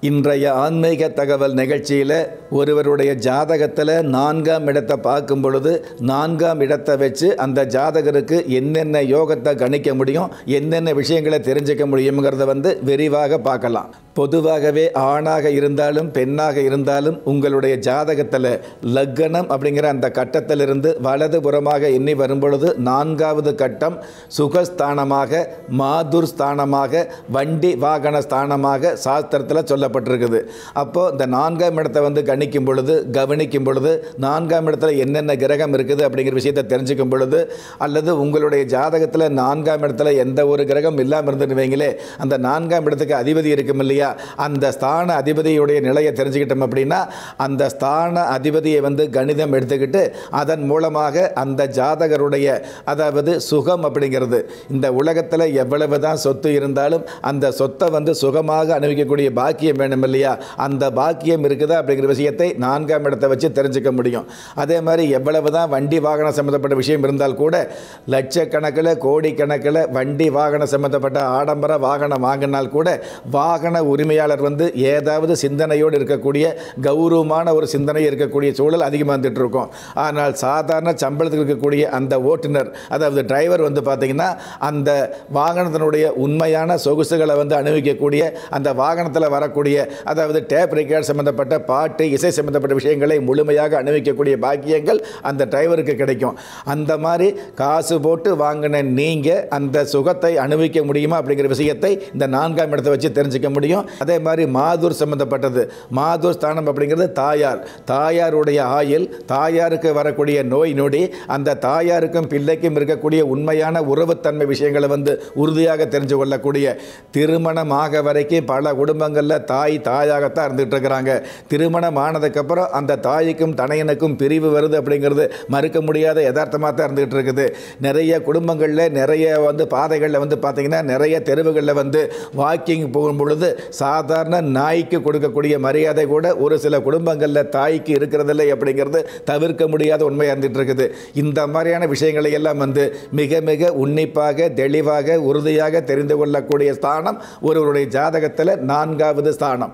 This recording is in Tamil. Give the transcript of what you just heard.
இன்றைய ஆன்மீக தகவல் நிகழ்ச்சியில் ஒருவருடைய ஜாதகத்தில் 4ஆம் இடத்தை பார்க்கும் பொழுது 4ஆம் இடத்தை வச்சு அந்த ஜாதகருக்கு என்னென்ன யோகத்தை கணிக்க முடியும், என்னென்ன விஷயங்களை தெரிஞ்சுக்க முடியுங்கிறத விரிவாக பார்க்கலாம். பொதுவாகவே ஆணாக இருந்தாலும் பெண்ணாக இருந்தாலும் உங்களுடைய ஜாதகத்தில் லக்னம் அப்படிங்கிற அந்த கட்டத்திலிருந்து வலதுபுறமாக எண்ணி வரும்பொழுது 4ஆவது கட்டம் சுகஸ்தானமாக, மாதுர் ஸ்தானமாக, வண்டி வாகன ஸ்தானமாக சாஸ்திரத்தில் சொல்லப்பட்டிருக்குது. அப்போது இந்த 4ஆம் இடத்தை கணிக்கும் பொழுது, கவனிக்கும் பொழுது 4ஆம் இடத்துல என்னென்ன கிரகம் இருக்குது அப்படிங்கிற விஷயத்தை தெரிஞ்சுக்கும் பொழுது, அல்லது உங்களுடைய ஜாதகத்தில் 4ஆம் இடத்துல எந்த ஒரு கிரகம் இல்லாமல் இருந்துன்னு வைங்களே, அந்த 4ஆம் இடத்துக்கு அதிபதி இருக்கும் இல்லையா, அந்த ஸ்தான அதிபதியுடைய நிலையை தெரிஞ்சுக்கிட்டோம் அப்படின்னா அந்த ஸ்தான அதிபதியை கணிதம் எடுத்துக்கிட்டு அதன் மூலமாக அந்த ஜாதகருடைய, அதாவது சுகம் அப்படிங்கிறது, இந்த உலகத்தில் எவ்வளவு தான் சொத்து இருந்தாலும் அந்த சொத்தை சுகமாக அனுபவிக்கக்கூடிய பாக்கியம் வேணும் இல்லையா, அந்த பாக்கியம் இருக்குதா அப்படிங்கிற விஷயத்தை 4ஆம் இடத்தை வச்சு தெரிஞ்சுக்க முடியும். அதே மாதிரி எவ்வளவு தான் வண்டி வாகனம் சம்மந்தப்பட்ட விஷயம் இருந்தால் கூட லட்சக்கணக்கில் கோடிக்கணக்கில் வண்டி வாகனம் சம்மந்தப்பட்ட ஆடம்பர வாகனம் வாங்கினால் கூட வாகன உரிமையாளர் ஏதாவது சிந்தனையோடு இருக்கக்கூடிய கௌரவமான ஒரு சிந்தனை இருக்கக்கூடிய சூழல் அதிகமாக வந்துட்டு இருக்கும். ஆனால் சாதாரண சம்பளத்துக்கு இருக்கக்கூடிய அந்த ஓட்டுநர், அதாவது டிரைவர் பார்த்தீங்கன்னா அந்த வாகனத்தினுடைய உண்மையான சொகுசுகளை அனுபவிக்கக்கூடிய, அந்த வாகனத்தில் வரக்கூடிய, அதாவது டேப் ரெக்கார்ட் சம்பந்தப்பட்ட பாட்டு, இசை சம்பந்தப்பட்ட விஷயங்களை முழுமையாக அனுபவிக்கக்கூடிய பாக்கியங்கள் அந்த டிரைவருக்கு கிடைக்கும். அந்த மாதிரி காசு போட்டு வாங்கின நீங்கள் அந்த சுகத்தை அனுபவிக்க முடியுமா அப்படிங்கிற விஷயத்தை இந்த 4ஆம் இடத்தை வச்சு தெரிஞ்சுக்க முடியும். அதே மாதிரி மாதுர் சம்பந்தப்பட்டது, மாதுர் ஸ்தானம் அப்படிங்கிறது தாயார், தாயாருடைய ஆயுள், தாயாருக்கு வரக்கூடிய நோய் நொடி, அந்த தாயாருக்கும் பிள்ளைக்கும் இருக்கக்கூடிய உண்மையான உறவுத்தன்மை விஷயங்களை உறுதியாக தெரிஞ்சு கொள்ளக்கூடிய, திருமணமாக வரைக்கும் பல குடும்பங்களில் தாயாகத்தான் இருந்துகிட்டு இருக்கிறாங்க. திருமணம் ஆனதுக்கப்புறம் அந்த தாய்க்கும் தனையனுக்கும் பிரிவு வருது அப்படிங்கிறது மறுக்க முடியாத யதார்த்தமாக தான் இருந்துகிட்டு இருக்குது. நிறைய குடும்பங்களில் நிறைய பாதைகளில் பார்த்தீங்கன்னா நிறைய தெருவுகளில் வாக்கிங் போகும் பொழுது சாதாரண நாய்க்கு கொடுக்கக்கூடிய மரியாதை கூட ஒரு சில குடும்பங்களில் தாய்க்கு இருக்கிறதில்லை அப்படிங்கிறது தவிர்க்க முடியாத உண்மையாக இருந்துட்டு இருக்குது. இந்த மாதிரியான விஷயங்களை எல்லாம் மிக மிக உன்னிப்பாக, தெளிவாக, உறுதியாக தெரிந்து கொள்ளக்கூடிய ஸ்தானம் ஒருவருடைய ஜாதகத்தில் 4ஆவது ஸ்தானம்.